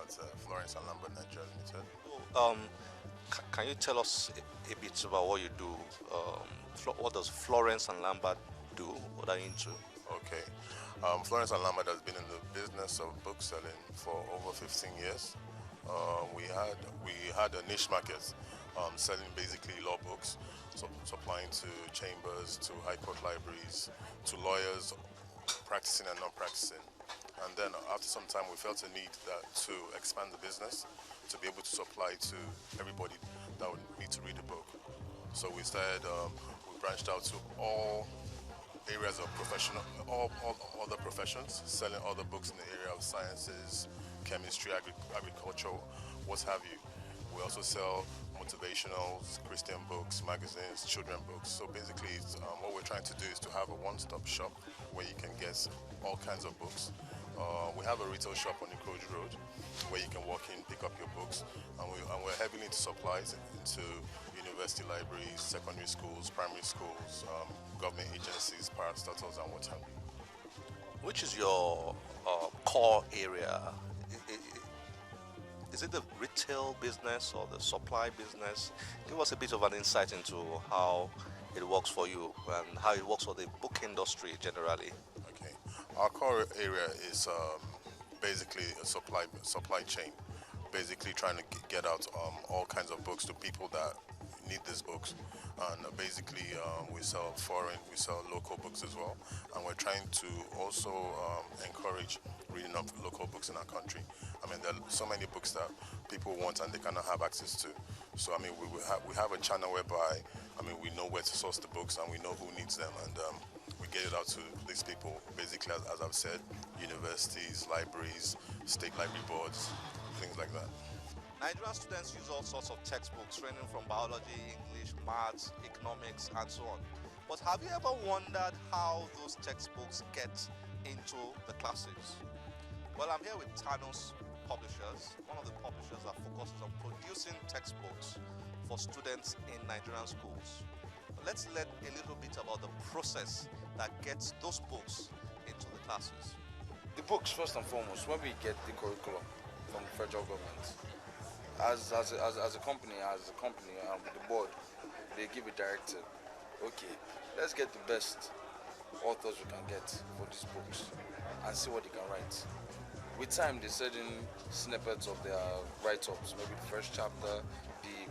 at Florence and Lambert Nigeria Limited. Can you tell us a bit about what you do? What does Florence and Lambert do? What are you into? Okay. Florence and Lambert has been in the business of book selling for over 15 years. We had a niche market selling basically law books, so supplying to chambers, to high court libraries, to lawyers, practicing and non-practicing. And then after some time, we felt a need to expand the business, to be able to supply to everybody that would need to read a book. So we branched out to all areas of all other professions, selling other books in the area of sciences, chemistry, agriculture, what have you. We also sell motivationals, Christian books, magazines, children books. So basically, what we're trying to do is to have a one-stop shop where you can get all kinds of books. We have a retail shop on Ikoji Road where you can walk in, pick up your books, and we're heavily into supplies into university libraries, secondary schools, primary schools, government agencies, parastatals, and what have you. Which is your core area? Is it the retail business or the supply business? Give us a bit of an insight into how it works for you and how it works for the book industry generally. Okay, our core area is basically a supply chain. Basically, trying to get out all kinds of books to people that need these books. And basically, we sell foreign, we sell local books as well. And we're trying to also encourage reading of local books in our country. I mean, there are so many books that people want and they cannot have access to. So, I mean, we have a channel whereby, I mean, we know where to source the books and we know who needs them. And we get it out to these people, basically, as I've said, universities, libraries, state library boards, things like that. Nigerian students use all sorts of textbooks ranging from biology, English, maths, economics, and so on. But have you ever wondered how those textbooks get into the classes? Well, I'm here with Thanos Publishers, one of the publishers that focuses on producing textbooks for students in Nigerian schools. Let's learn a little bit about the process that gets those books into the classes. The books, first and foremost, when we get the curriculum from the federal government, as a company, the board, they give a directive. Okay, let's get the best authors we can get for these books and see what they can write. With time, they set in snippets of their write-ups, maybe the first chapter, the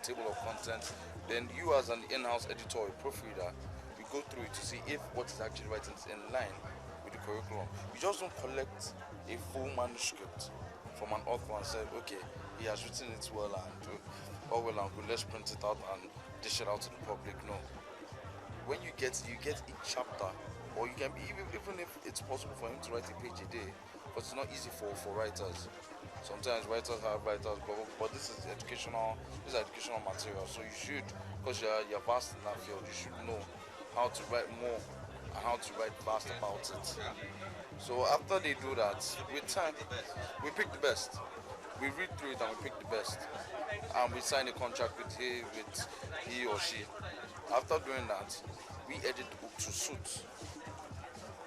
table of contents. Then you, as an in-house editor or proofreader, we go through it to see if what is actually written is in line with the curriculum. We just don't collect a full manuscript from an author and said, okay, he has written it well and all well and good, let's print it out and dish it out to the public. No. When you get each chapter, or you can be, even if it's possible for him to write a page a day, but it's not easy for writers. Sometimes writers have writers, but this is educational material. So you should, because you're vast in that field, you should know how to write more and how to write fast about it. So after they do that, with time, we pick the best. We read through it and we pick the best. And we sign a contract with he or she. After doing that, we edit the book to suit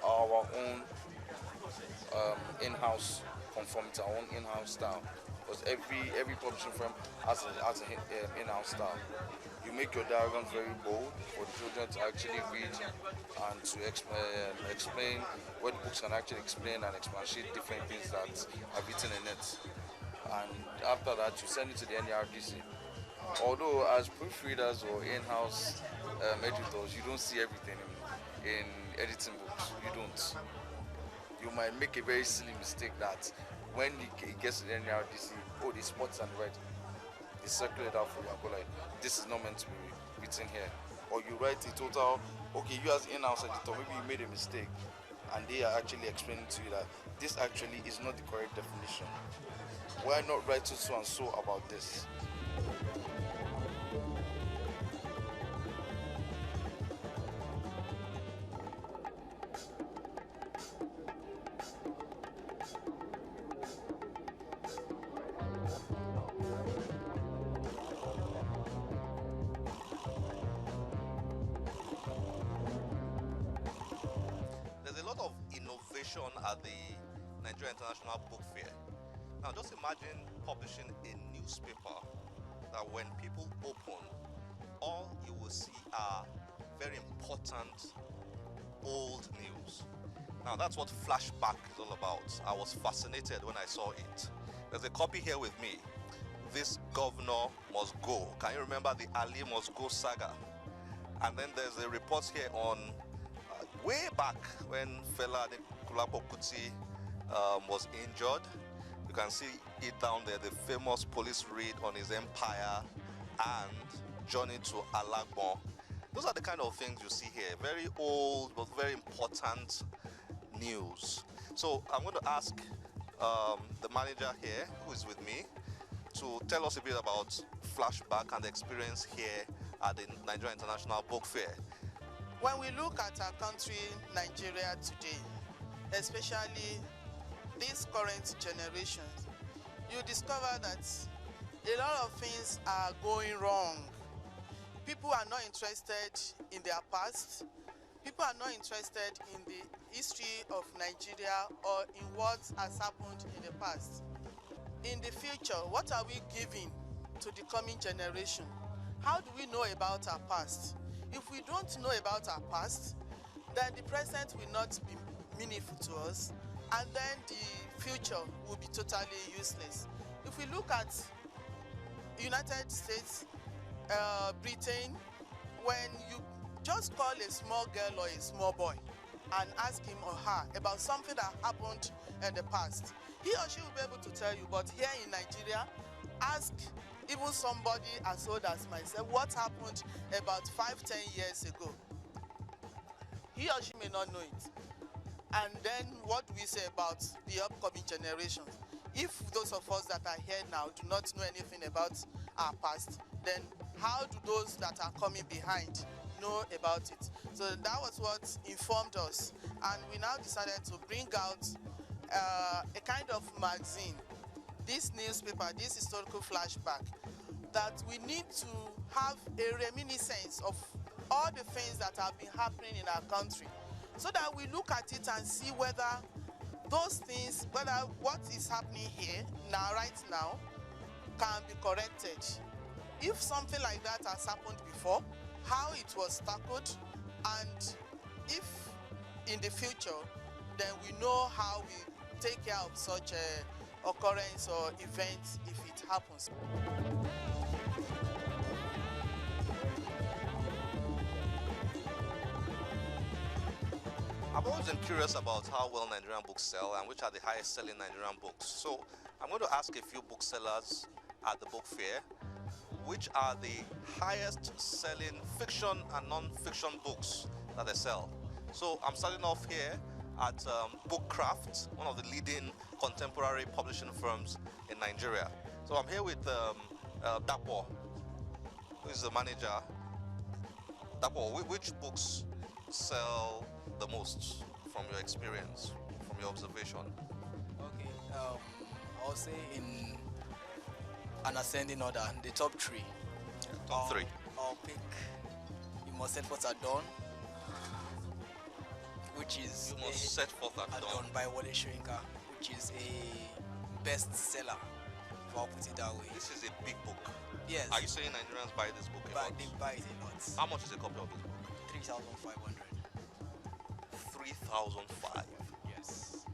our own in-house conformity, our own in-house style. Because every publishing firm has an in-house style. You make your diagrams very bold for the children to actually read and to explain what the books can actually explain and expatiate different things that are written in it. And after that, you send it to the NERDC. Although as proofreaders or in-house editors, you don't see everything in editing books. You don't. You might make a very silly mistake that when it gets to the NERDC, oh, the spots and red. They circulate out for you and go like, this is not meant to be written here. Or you write a total, okay, you as in-house editor, maybe you made a mistake and they are actually explaining to you that this actually is not the correct definition. Why not write so and so about this? There's a lot of innovation at the Nigerian International Book Fair. Now just imagine publishing a newspaper that when people open, all you will see are very important old news. Now that's what flashback is all about. I was fascinated when I saw it. There's a copy here with me. This governor must go. Can you remember the Ali must go saga? And then there's a report here on way back when Fela Anikulapo Kuti was injured. You can see it down there, the famous police raid on his empire and journey to Alagbon. Those are the kind of things you see here. Very old but very important news. So I'm going to ask the manager here, who is with me, to tell us a bit about flashback and the experience here at the Nigerian International Book Fair. When we look at our country, Nigeria today, especially this current generation, you discover that a lot of things are going wrong. People are not interested in their past. People are not interested in the history of Nigeria or in what has happened in the past. In the future, what are we giving to the coming generation? How do we know about our past? If we don't know about our past, then the present will not be meaningful to us, and then the future will be totally useless. If we look at United States, Britain, when you just call a small girl or a small boy and ask him or her about something that happened in the past, he or she will be able to tell you. But here in Nigeria, ask even somebody as old as myself what happened about 5-10 years ago. He or she may not know it. And then what do we say about the upcoming generations? If those of us that are here now do not know anything about our past, then how do those that are coming behind know about it? So that was what informed us, and we now decided to bring out a kind of magazine, this newspaper, this historical flashback, that we need to have a reminiscence of all the things that have been happening in our country, so that we look at it and see whether those things, whether what is happening here now, right now, can be corrected. If something like that has happened before, how it was tackled, and if in the future, then we know how we take care of such a occurrence or event if it happens. I've always been curious about how well Nigerian books sell and which are the highest selling Nigerian books. So I'm going to ask a few booksellers at the book fair, which are the highest selling fiction and non-fiction books that they sell. So I'm starting off here at Bookcraft, one of the leading contemporary publishing firms in Nigeria. So I'm here with Dapo, who is the manager. Dapo, which books sell the most from your experience, from your observation? Okay, I'll say in an ascending order, the top three. Top three. I'll pick You Must Set Forth at Dawn, which is You Must Set Forth at Dawn by Wole Soyinka, which is a bestseller, if I'll put it that way. This is a big book. Yes. Are you saying Nigerians buy this book a lot? They buy it a lot. How much is a copy of this book? 3,500. 3,005. Yes.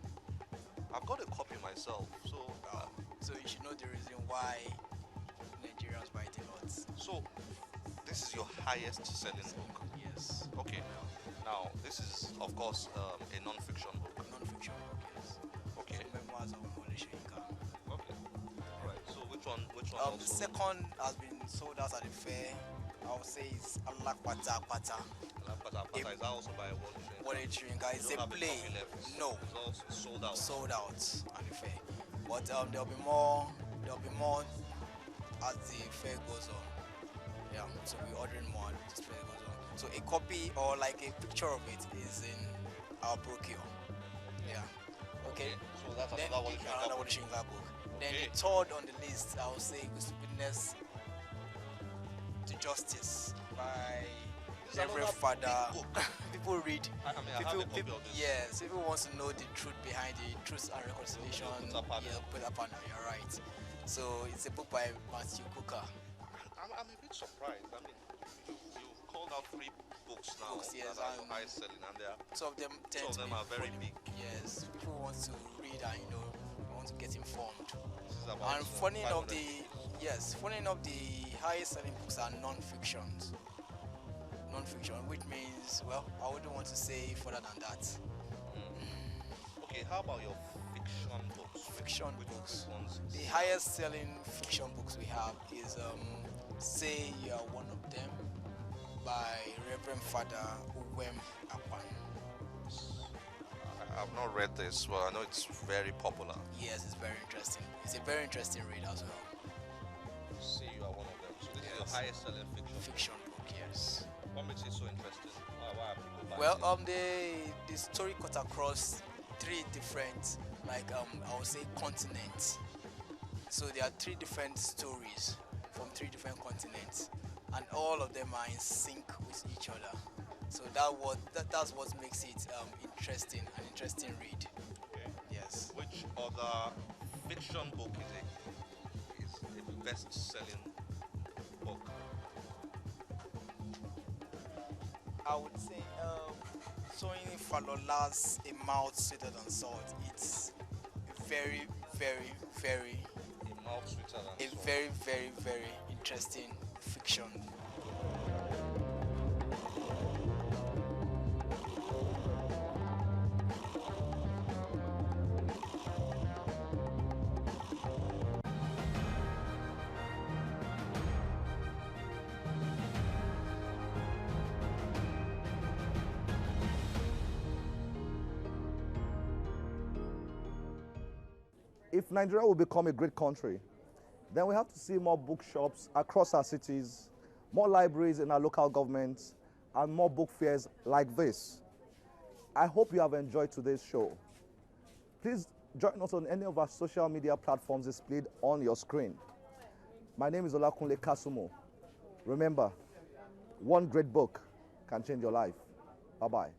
I've got a copy myself, so So you should know the reason why Nigerians buy it a lot. so this is your highest selling book. Yes. Okay. Now this is of course a non-fiction book. Non-fiction book, yes. Okay. Memoirs of Wole Soyinka. Okay. Right. So which one? The also? second has been sold out at the fair. I would say it's Alakpata Pata. Is that also by Wole Soyinka. It's a play. No, It's also sold out. sold out at the fair. But there'll be more. There'll be more as the fair goes on. Yeah. So we're ordering more as the fair goes on. So a copy or like a picture of it is in our brochure. Yeah. Okay. So that's Then another one. another Wole Soyinka book. Then Okay. the third on the list, I would say, is Witness to Justice by This is Reverend another Father. big book. People read. I mean, I have a copy of this. Yes, people want to know the truth behind the Truth and Reconciliation. Put-a-panel. Put-a-panel, you're right. So it's a book by Matthew Cooker. I'm a bit surprised. I mean, you called out 3 books now Books, yes, that are and high selling, and they are Two of them tend to them be are very funny. big. Yes, people want to read and want to get informed. This is about And funny enough, 500 the highest selling books are non-fictions. Non-fiction, which means, well, I wouldn't want to say further than that. Okay, how about your fiction books? Fiction Which books. ones? The highest selling fiction books we have is Say You Are One of Them by Reverend Father Uwem Akpan. I've not read this, but I know it's very popular. Yes, it's very interesting. It's a very interesting read as well. See, you are one of them. So this is Yes. your highest selling fiction. Fiction book, yes. What makes it so interesting? Why are people buying Well, it? the story cut across 3 different, I would say, continents. So there are 3 different stories from 3 different continents, and all of them are in sync with each other. So that's what makes it interesting, an interesting read. Okay. Yes. Which other fiction book is a best-selling book? I would say Toyin Falola's A Mouth Sweeter Than Salt. It's very, very, very, A Mouth Sweeter Than Salt. very, very, very interesting fiction. If Nigeria will become a great country, then we have to see more bookshops across our cities, more libraries in our local governments, and more book fairs like this. I hope you have enjoyed today's show. Please join us on any of our social media platforms displayed on your screen. My name is Olakunle Kasumo. Remember, one great book can change your life. Bye-bye.